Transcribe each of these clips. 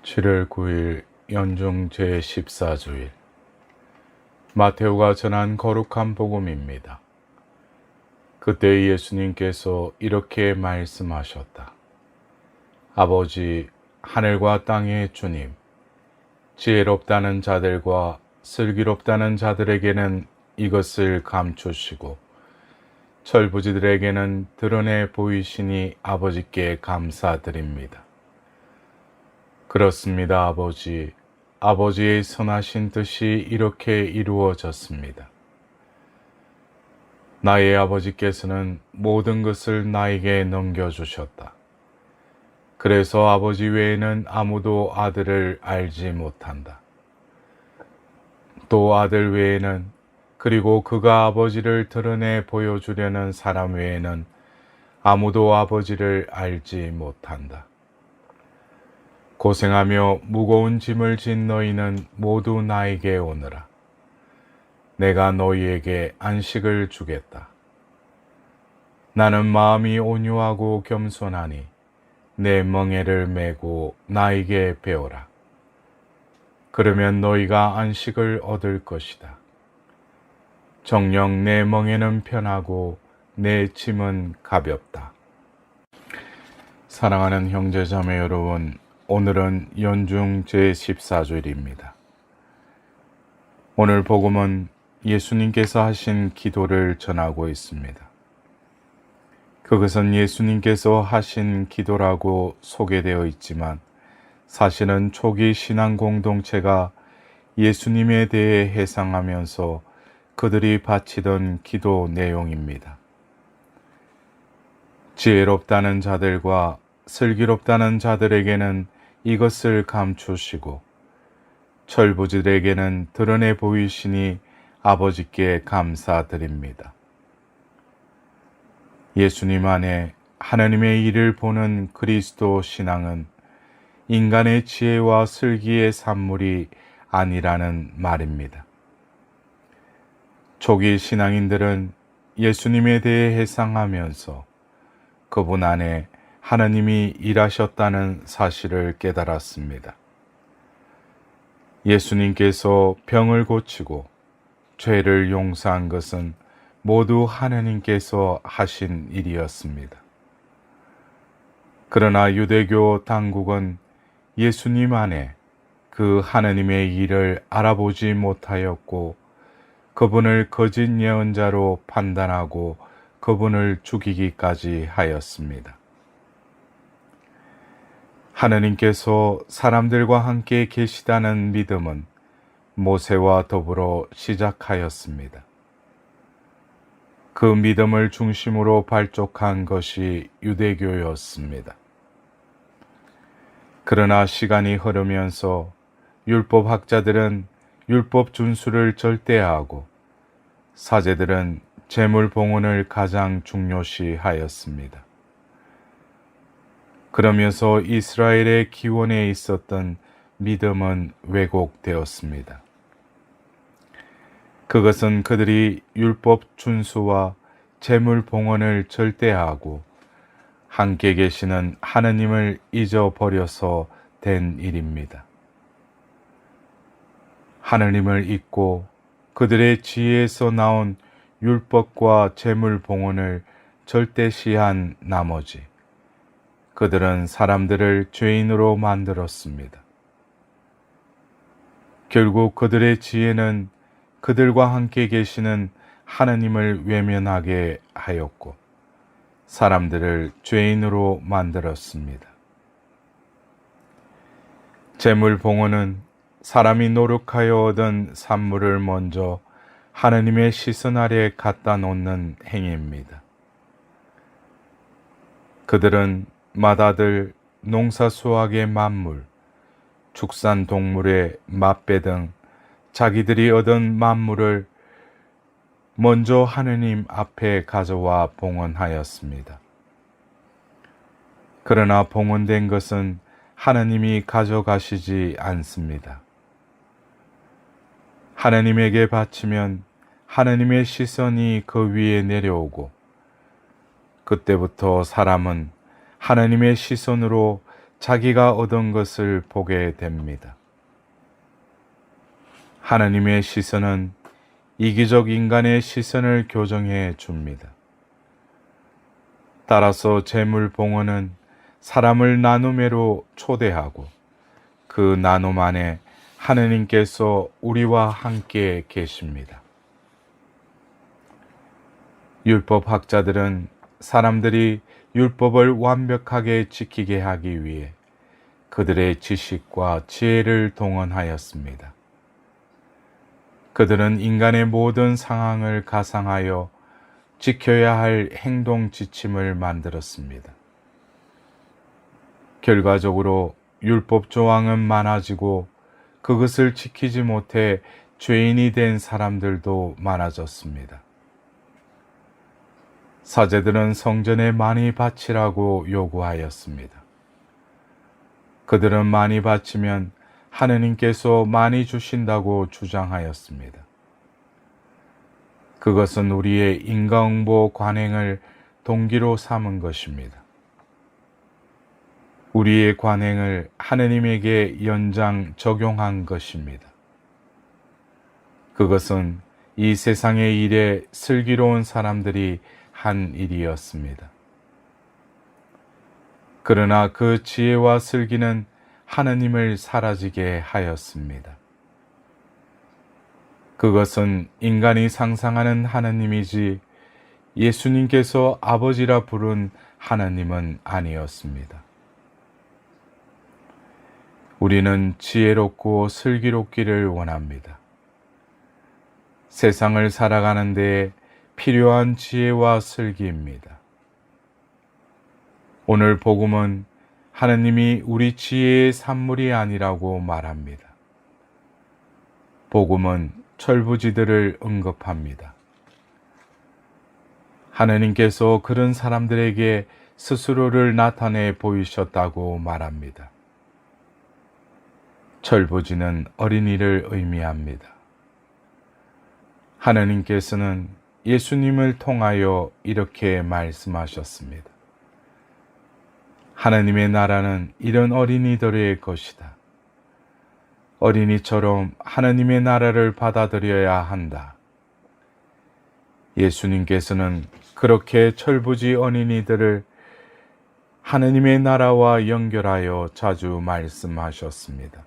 7월 9일 연중 제14주일 마테오가 전한 거룩한 복음입니다. 그때 예수님께서 이렇게 말씀하셨다. 아버지, 하늘과 땅의 주님, 지혜롭다는 자들과 슬기롭다는 자들에게는 이것을 감추시고 철부지들에게는 드러내 보이시니 아버지께 감사드립니다. 그렇습니다, 아버지. 아버지의 선하신 뜻이 이렇게 이루어졌습니다. 나의 아버지께서는 모든 것을 나에게 넘겨주셨다. 그래서 아버지 외에는 아무도 아들을 알지 못한다. 또 아들 외에는, 그리고 그가 아버지를 드러내 보여주려는 사람 외에는 아무도 아버지를 알지 못한다. 고생하며 무거운 짐을 진 너희는 모두 나에게 오너라. 내가 너희에게 안식을 주겠다. 나는 마음이 온유하고 겸손하니 내 멍에를 메고 나에게 배우라. 그러면 너희가 안식을 얻을 것이다. 정녕 내 멍에는 편하고 내 짐은 가볍다. 사랑하는 형제자매 여러분, 오늘은 연중 제14주일입니다. 오늘 복음은 예수님께서 하신 기도를 전하고 있습니다. 그것은 예수님께서 하신 기도라고 소개되어 있지만 사실은 초기 신앙 공동체가 예수님에 대해 회상하면서 그들이 바치던 기도 내용입니다. 지혜롭다는 자들과 슬기롭다는 자들에게는 이것을 감추시고 철부지들에게는 드러내 보이시니 아버지께 감사드립니다. 예수님 안에 하나님의 일을 보는 그리스도 신앙은 인간의 지혜와 슬기의 산물이 아니라는 말입니다. 초기 신앙인들은 예수님에 대해 회상하면서 그분 안에 하나님이 일하셨다는 사실을 깨달았습니다. 예수님께서 병을 고치고 죄를 용서한 것은 모두 하나님께서 하신 일이었습니다. 그러나 유대교 당국은 예수님 안에 그 하나님의 일을 알아보지 못하였고 그분을 거짓 예언자로 판단하고 그분을 죽이기까지 하였습니다. 하나님께서 사람들과 함께 계시다는 믿음은 모세와 더불어 시작하였습니다. 그 믿음을 중심으로 발족한 것이 유대교였습니다. 그러나 시간이 흐르면서 율법학자들은 율법 준수를 절대화하고 사제들은 재물 봉헌을 가장 중요시하였습니다. 그러면서 이스라엘의 기원에 있었던 믿음은 왜곡되었습니다. 그것은 그들이 율법 준수와 재물 봉헌을 절대화하고 함께 계시는 하나님을 잊어버려서 된 일입니다. 하나님을 잊고 그들의 지혜에서 나온 율법과 재물 봉헌을 절대시한 나머지 그들은 사람들을 죄인으로 만들었습니다. 결국 그들의 지혜는 그들과 함께 계시는 하나님을 외면하게 하였고 사람들을 죄인으로 만들었습니다. 재물 봉헌은 사람이 노력하여 얻은 산물을 먼저 하나님의 시선 아래 갖다 놓는 행위입니다. 그들은 맏아들, 농사 수확의 만물, 축산 동물의 맛배 등 자기들이 얻은 만물을 먼저 하느님 앞에 가져와 봉헌하였습니다. 그러나 봉헌된 것은 하나님이 가져가시지 않습니다. 하나님에게 바치면 하나님의 시선이 그 위에 내려오고 그때부터 사람은 하나님의 시선으로 자기가 얻은 것을 보게 됩니다. 하나님의 시선은 이기적 인간의 시선을 교정해 줍니다. 따라서 재물봉헌은 사람을 나눔회로 초대하고 그 나눔 안에 하느님께서 우리와 함께 계십니다. 율법학자들은 사람들이 율법을 완벽하게 지키게 하기 위해 그들의 지식과 지혜를 동원하였습니다. 그들은 인간의 모든 상황을 가상하여 지켜야 할 행동 지침을 만들었습니다. 결과적으로 율법 조항은 많아지고 그것을 지키지 못해 죄인이 된 사람들도 많아졌습니다. 사제들은 성전에 많이 바치라고 요구하였습니다. 그들은 많이 바치면 하느님께서 많이 주신다고 주장하였습니다. 그것은 우리의 인과응보 관행을 동기로 삼은 것입니다. 우리의 관행을 하느님에게 연장 적용한 것입니다. 그것은 이 세상의 일에 슬기로운 사람들이 한 일이었습니다. 그러나 그 지혜와 슬기는 하느님을 사라지게 하였습니다. 그것은 인간이 상상하는 하느님이지 예수님께서 아버지라 부른 하느님은 아니었습니다. 우리는 지혜롭고 슬기롭기를 원합니다. 세상을 살아가는 데에 필요한 지혜와 슬기입니다. 오늘 복음은 하느님이 우리 지혜의 산물이 아니라고 말합니다. 복음은 철부지들을 언급합니다. 하느님께서 그런 사람들에게 스스로를 나타내 보이셨다고 말합니다. 철부지는 어린이를 의미합니다. 하느님께서는 예수님을 통하여 이렇게 말씀하셨습니다. 하느님의 나라는 이런 어린이들의 것이다. 어린이처럼 하느님의 나라를 받아들여야 한다. 예수님께서는 그렇게 철부지 어린이들을 하느님의 나라와 연결하여 자주 말씀하셨습니다.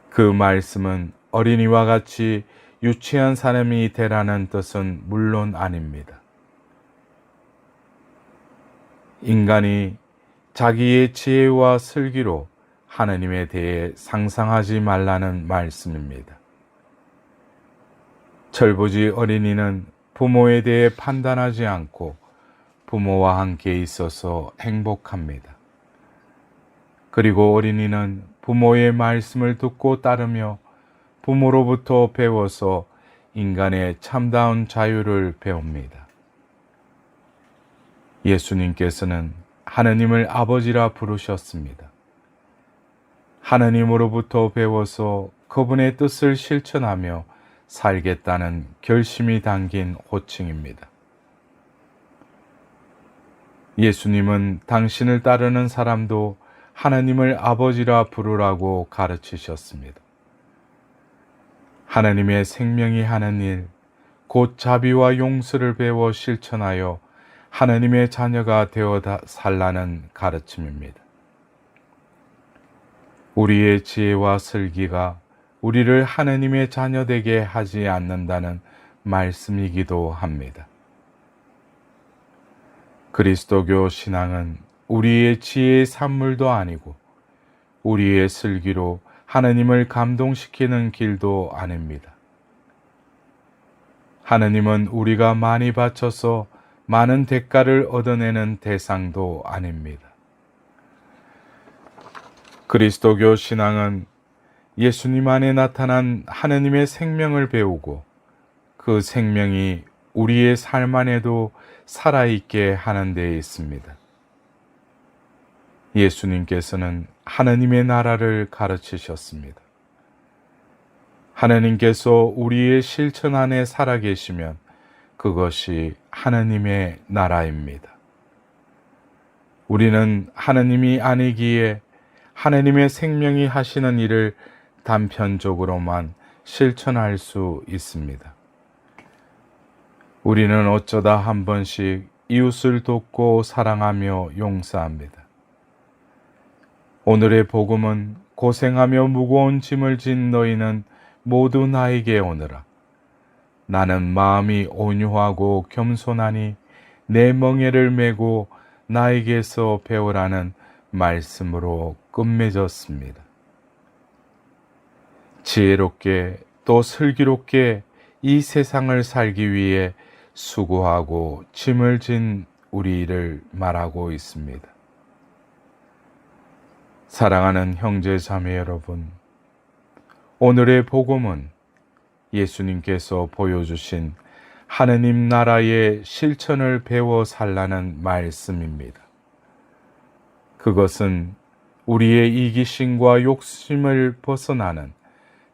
그 말씀은 어린이와 같이 유치한 사람이 되라는 뜻은 물론 아닙니다. 인간이 자기의 지혜와 슬기로 하느님에 대해 상상하지 말라는 말씀입니다. 철부지 어린이는 부모에 대해 판단하지 않고 부모와 함께 있어서 행복합니다. 그리고 어린이는 부모의 말씀을 듣고 따르며 부모로부터 배워서 인간의 참다운 자유를 배웁니다. 예수님께서는 하느님을 아버지라 부르셨습니다. 하느님으로부터 배워서 그분의 뜻을 실천하며 살겠다는 결심이 담긴 호칭입니다. 예수님은 당신을 따르는 사람도 하느님을 아버지라 부르라고 가르치셨습니다. 하느님의 생명이 하는 일, 곧 자비와 용서를 배워 실천하여 하느님의 자녀가 되어 살라는 가르침입니다. 우리의 지혜와 슬기가 우리를 하느님의 자녀 되게 하지 않는다는 말씀이기도 합니다. 그리스도교 신앙은 우리의 지혜의 산물도 아니고 우리의 슬기로 하느님을 감동시키는 길도 아닙니다. 하느님은 우리가 많이 바쳐서 많은 대가를 얻어내는 대상도 아닙니다. 그리스도교 신앙은 예수님 안에 나타난 하느님의 생명을 배우고 그 생명이 우리의 삶 안에도 살아있게 하는 데 있습니다. 예수님께서는 하느님의 나라를 가르치셨습니다. 하느님께서 우리의 실천 안에 살아계시면 그것이 하느님의 나라입니다. 우리는 하느님이 아니기에 하느님의 생명이 하시는 일을 단편적으로만 실천할 수 있습니다. 우리는 어쩌다 한 번씩 이웃을 돕고 사랑하며 용서합니다. 오늘의 복음은 고생하며 무거운 짐을 진 너희는 모두 나에게 오너라. 나는 마음이 온유하고 겸손하니 내 멍에를 메고 나에게서 배우라는 말씀으로 끝맺었습니다. 지혜롭게 또 슬기롭게 이 세상을 살기 위해 수고하고 짐을 진 우리를 말하고 있습니다. 사랑하는 형제 자매 여러분, 오늘의 복음은 예수님께서 보여주신 하느님 나라의 실천을 배워 살라는 말씀입니다. 그것은 우리의 이기심과 욕심을 벗어나는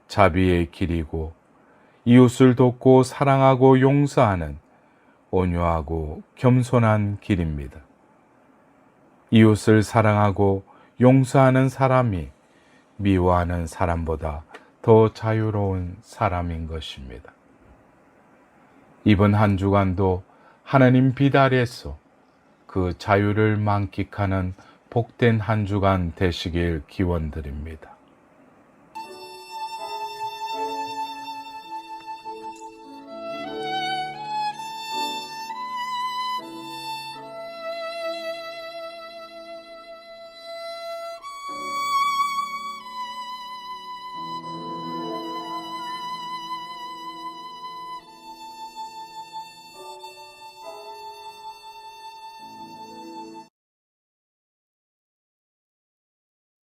자비의 길이고 이웃을 돕고 사랑하고 용서하는 온유하고 겸손한 길입니다. 이웃을 사랑하고 용서하는 사람이 미워하는 사람보다 더 자유로운 사람인 것입니다. 이번 한 주간도 하나님 빛 아래서 그 자유를 만끽하는 복된 한 주간 되시길 기원드립니다.